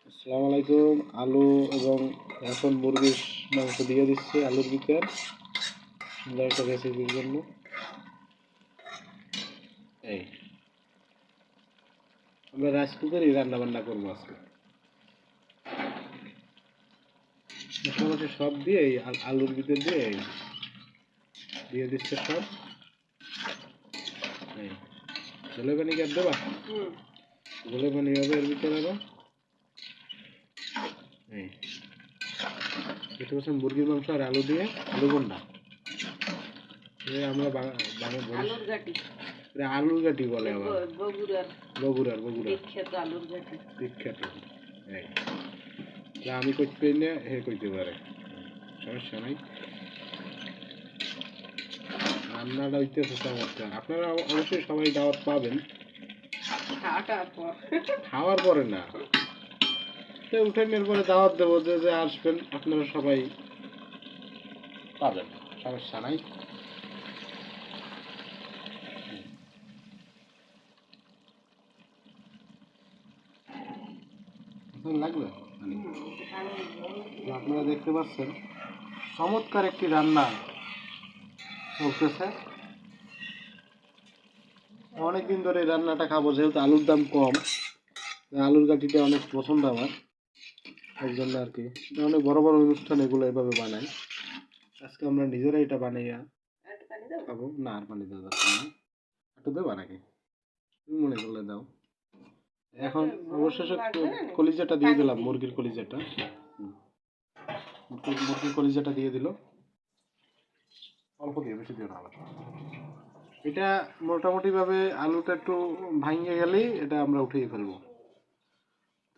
আসসালামু আলাইকুম। আলু এবং এখন মুরগির মাংস দিয়ে দিচ্ছে আলুর ভিতর সুন্দর একটা রেসিপির জন্য। এই আমরা রাইস কুকারই রান্না বান্না করবো আজকে। মশলা সব দিয়ে এই আলুর ভিতর দিয়ে দিয়ে দিচ্ছে সব। এই জলে পানি কাট দেবা, জলে পানি হবে এর ভিতরে। আরো এই দেখতে পাচ্ছেন মুরগির মাংস আর আলু দিয়ে আলু বন্ডা। আমরা আলুর গাটি বলে আবার বগুড়ার বিখ্যাত। আমি করতে না হে কইতে পারে, সমস্যা নাই। রান্নাটা হইতেছে চমৎকার। আপনারা অবশ্যই সবাই দাওয়াত পাবেন, খাওয়ার পরে না, উঠেনের পরে দাওয়াত দেবো যে যে আসবেন আপনারা সবাই পাবেন, সমস্যা নাই। লাগবে আপনারা দেখতে পাচ্ছেন চমৎকার একটি রান্না চলতেছে। অনেকদিন ধরে এই রান্নাটা খাবো, যেহেতু আলুর দাম কম, আলুর গাঠিটা অনেক পছন্দ আমার, এই জন্য আর কি। অনেক বড় বড় অনুষ্ঠান এগুলো এভাবে বানাই। আজকে আমরা নিজেরাই এটা বানাইয়া খাবো। না আর পানি দেওয়া যাচ্ছে না, একটু দেবা নাকি মনে করলে দাও। এখন অবশেষে কলিজাটা দিয়ে দিলাম, মুরগির কলিজাটা। মুরগির কলিজাটা দিয়ে দিল, অল্প দিয়ে, বেশি দিয়ে না। এটা মোটামুটি ভাবে আলুটা একটু ভাঙে গেলেই এটা আমরা উঠিয়ে ফেলবো।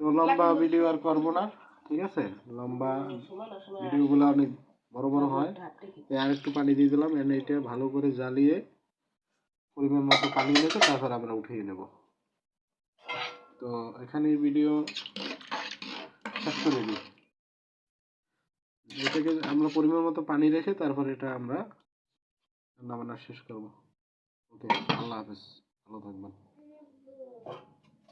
তো লম্বা ভিডিও আর করবো না, ঠিক আছে? লম্বা ভিডিওগুলো অনেক বড় বড় হয়। আর একটু পানি দিয়ে দিলাম, এনে এটা ভালো করে জ্বালিয়ে পরিমাণ মতো পানি রেখে তারপর আমরা উঠিয়ে নেব। তো এখানে ভিডিও শেষ করে দিই। এটাকে আমরা পরিমাণ মতো পানি রেখে তারপর এটা আমরা রান্না বান্না শেষ করবো। ওকে, আল্লাহ হাফেজ, ভালো থাকবেন।